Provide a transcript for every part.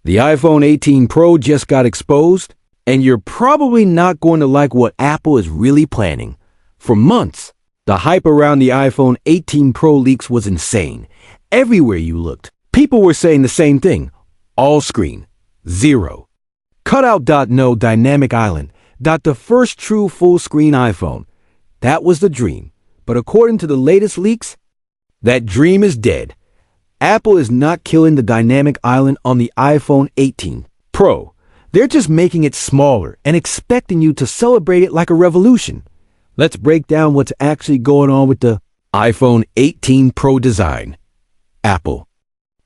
The iPhone 18 Pro just got exposed, and you're probably not going to like what Apple is really planning. For months, the hype around the iPhone 18 Pro leaks was insane. Everywhere you looked, people were saying the same thing. All screen. Zero. Cutout. No dynamic island. The first true full-screen iPhone. That was the dream. But according to the latest leaks, that dream is dead. Apple is not killing the dynamic island on the iPhone 18 Pro. They're just making it smaller and expecting you to celebrate it like a revolution. Let's break down what's actually going on with the iPhone 18 Pro design. Apple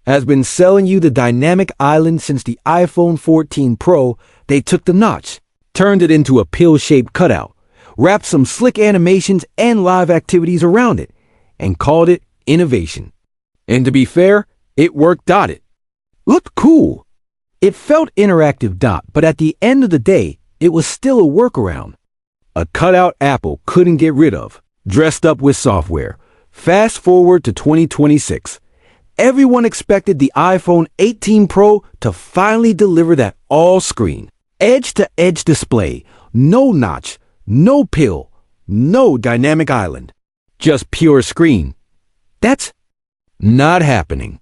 has been selling you the dynamic island since the iPhone 14 Pro. They took the notch, turned it into a pill-shaped cutout, wrapped some slick animations and live activities around it, and called it innovation. And to be fair, it worked. It looked cool. It felt interactive. But at the end of the day, it was still a workaround. A cutout Apple couldn't get rid of, dressed up with software. Fast forward to 2026. Everyone expected the iPhone 18 Pro to finally deliver that all-screen, edge-to-edge display. No notch, no pill, no dynamic island. Just pure screen. That's not happening.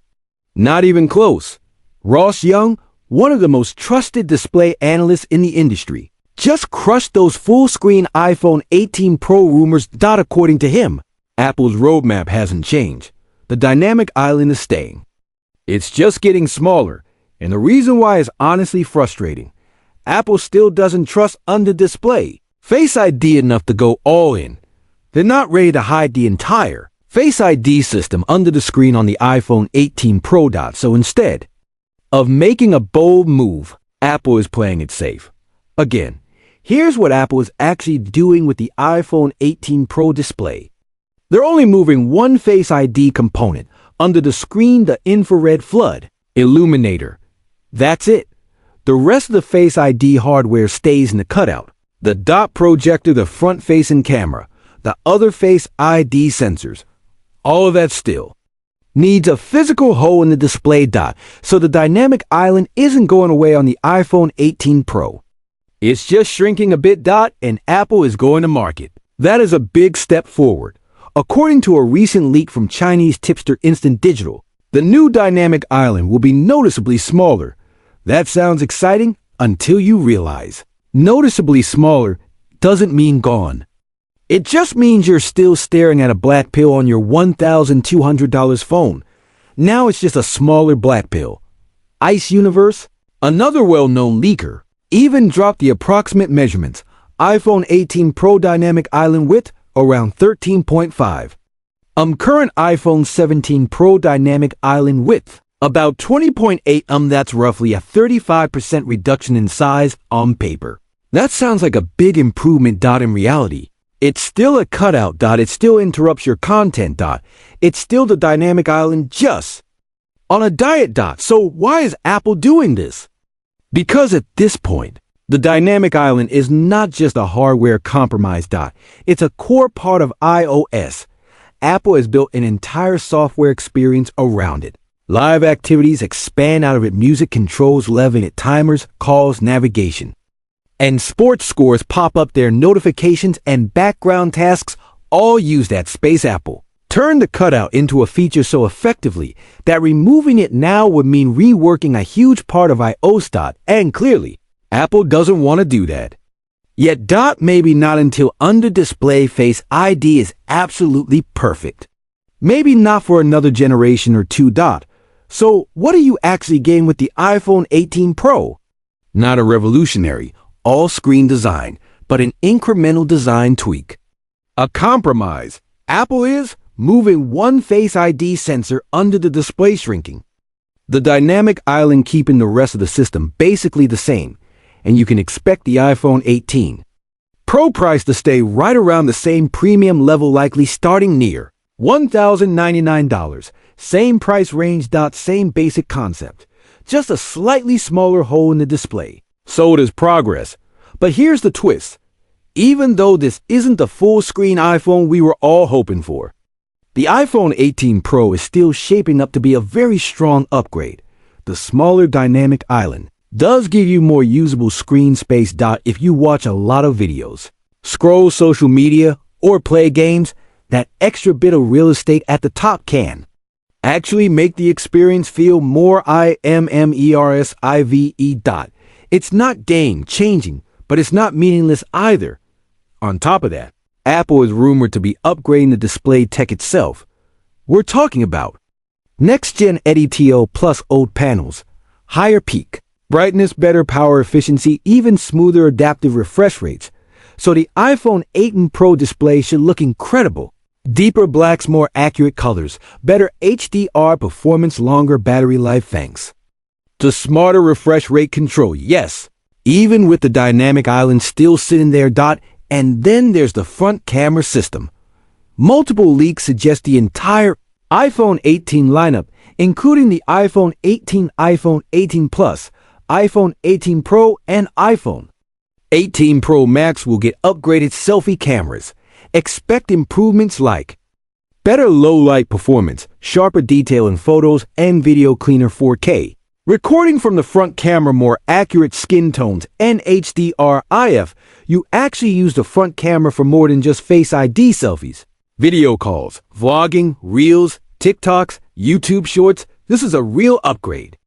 Not even close. Ross Young, one of the most trusted display analysts in the industry, just crushed those full-screen iPhone 18 Pro rumors. According to him, Apple's roadmap hasn't changed. The dynamic island is staying. It's just getting smaller, and the reason why is honestly frustrating. Apple still doesn't trust under display Face ID enough to go all in. They're not ready to hide the entire Face ID system under the screen on the iPhone 18 Pro. So instead of making a bold move, Apple is playing it safe. Again, here's what Apple is actually doing with the iPhone 18 Pro display. They're only moving one Face ID component under the screen, the infrared flood illuminator. That's it. The rest of the Face ID hardware stays in the cutout. The dot projector, the front-facing camera, the other Face ID sensors, all of that still needs a physical hole in the display. So the dynamic island isn't going away on the iPhone 18 Pro. It's just shrinking a bit. And Apple is going to market. That is a big step forward. According to a recent leak from Chinese tipster Instant Digital, the new dynamic island will be noticeably smaller. That sounds exciting until you realize noticeably smaller doesn't mean gone. It just means you're still staring at a black pill on your $1,200 phone. Now it's just a smaller black pill. Ice Universe, another well-known leaker, even dropped the approximate measurements. iPhone 18 Pro dynamic island width around 13.5. Current iPhone 17 Pro dynamic island width about 20.8. That's roughly a 35% reduction in size on paper. That sounds like a big improvement. In reality, it's still a cutout. It still interrupts your content. It's still the dynamic island, just on a diet. So why is Apple doing this? Because at this point, the dynamic island is not just a hardware compromise. It's a core part of iOS. Apple has built an entire software experience around it. Live activities expand out of it. Music controls level it. Timers, calls, navigation, and sports scores pop up. Their notifications and background tasks all use that space. Apple turned the cutout into a feature so effectively that removing it now would mean reworking a huge part of iOS. And clearly, Apple doesn't want to do that. Yet, maybe not until under-display Face ID is absolutely perfect. Maybe not for another generation or two. So, what do you actually gain with the iPhone 18 Pro? Not a revolutionary, all-screen design, but an incremental design tweak. A compromise. Apple is moving one Face ID sensor under the display, shrinking the dynamic island, keeping the rest of the system basically the same, and you can expect the iPhone 18 Pro price to stay right around the same premium level, likely starting near $1,099. Same price range. Same basic concept, just a slightly smaller hole in the display. So it is progress. But here's the twist. Even though this isn't the full-screen iPhone we were all hoping for, the iPhone 18 Pro is still shaping up to be a very strong upgrade. the smaller dynamic island does give you more usable screen space. If you watch a lot of videos, scroll social media, or play games, that extra bit of real estate at the top can actually make the experience feel more immersive. It's not game-changing, but it's not meaningless either. On top of that, Apple is rumored to be upgrading the display tech itself. We're talking about next-gen EDTO plus OLED panels, higher peak brightness, better power efficiency, even smoother adaptive refresh rates. So the iPhone 18 Pro display should look incredible. Deeper blacks, more accurate colors, better HDR performance, longer battery life thanks to smarter refresh rate control. Yes, even with the dynamic island still sitting there. And then there's the front camera system. Multiple leaks suggest the entire iPhone 18 lineup, including the iPhone 18, iPhone 18 Plus, iPhone 18 Pro, and iPhone 18 Pro Max will get upgraded selfie cameras. Expect improvements like better low-light performance, sharper detail in photos and video, cleaner 4K recording from the front camera, more accurate skin tones, and HDR IF. You actually use the front camera for more than just Face ID selfies. Video calls, vlogging, reels, TikToks, YouTube shorts. This is a real upgrade.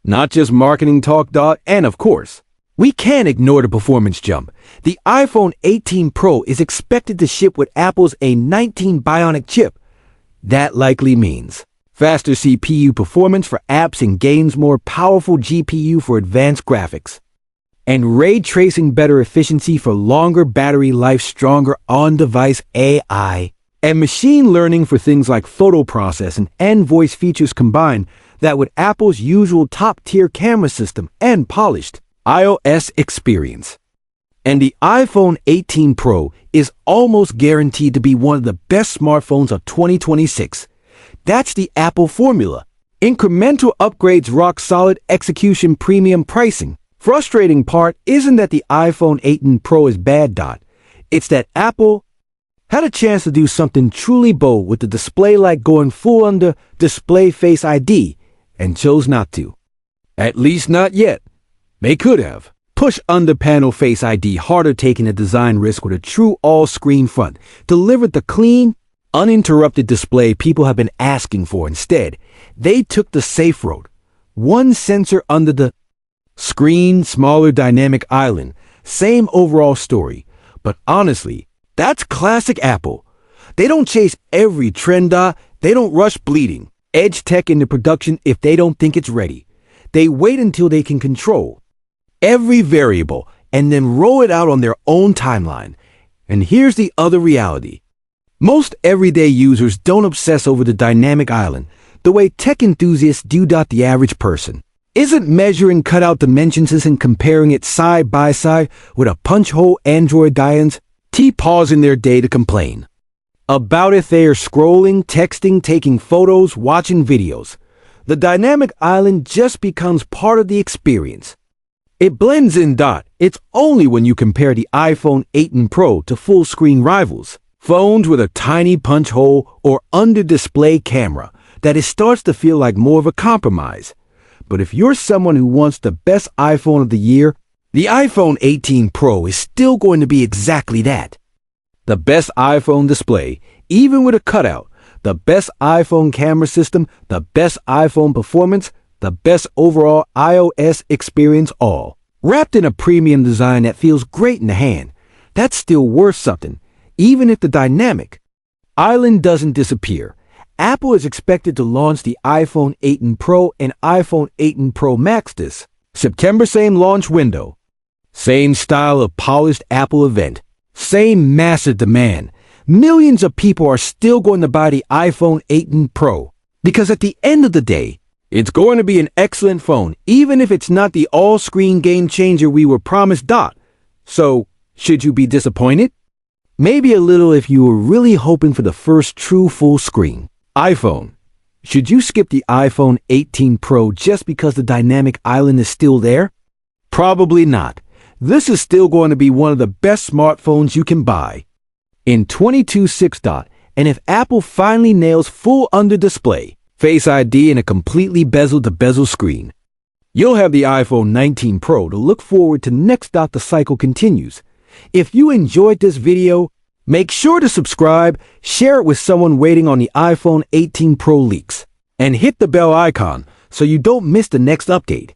Not just marketing talk. And of course, we can't ignore the performance jump. The iPhone 18 Pro is expected to ship with Apple's A19 Bionic chip. That likely means faster CPU performance for apps and games, more powerful GPU for advanced graphics, and ray tracing, better efficiency for longer battery life, stronger on-device AI, and machine learning for things like photo processing and voice features combined. That with Apple's usual top-tier camera system and polished iOS experience. And the iPhone 18 Pro is almost guaranteed to be one of the best smartphones of 2026. That's the Apple formula. Incremental upgrades, rock solid execution, premium pricing. Frustrating part isn't that the iPhone 18 Pro is bad. It's that Apple had a chance to do something truly bold with the display, like going full under display Face ID, and chose not to. At least not yet. They could have. Push under panel Face ID harder, taking a design risk with a true all-screen front. Delivered the clean, uninterrupted display people have been asking for. Instead, they took the safe road. One sensor under the screen, smaller dynamic island, same overall story. But honestly, that's classic Apple. They don't chase every trend. They don't rush bleeding edge tech into production if they don't think it's ready. They wait until they can control every variable and then roll it out on their own timeline. And here's the other reality. Most everyday users don't obsess over the dynamic island the way tech enthusiasts do. The average person isn't measuring cutout dimensions and comparing it side by side with a punch hole Android Diane's pause in their day to complain about it. They are scrolling, texting, taking photos, watching videos. The dynamic island just becomes part of the experience. It blends in. It's only when you compare the iPhone 18 Pro to full-screen rivals, phones with a tiny punch hole or under-display camera, that it starts to feel like more of a compromise. But if you're someone who wants the best iPhone of the year, the iPhone 18 Pro is still going to be exactly that. The best iPhone display, even with a cutout, the best iPhone camera system, the best iPhone performance, the best overall iOS experience, all wrapped in a premium design that feels great in the hand. That's still worth something, even if the dynamic island doesn't disappear. Apple is expected to launch the iPhone 18 Pro and iPhone 18 Pro Max this September. Same launch window, same style of polished Apple event, same massive demand. Millions of people are still going to buy the iPhone 18 Pro because at the end of the day, it's going to be an excellent phone, even if it's not the all-screen game changer we were promised. So, should you be disappointed? Maybe a little if you were really hoping for the first true full-screen iPhone. Should you skip the iPhone 18 Pro just because the dynamic island is still there? Probably not. This is still going to be one of the best smartphones you can buy in 22.6. And if Apple finally nails full under display Face ID and a completely bezel-to-bezel screen, You'll have the iPhone 19 Pro to look forward to next. The cycle continues. If you enjoyed this video, make sure to subscribe, share it with someone waiting on the iPhone 18 Pro leaks, and hit the bell icon so you don't miss the next update.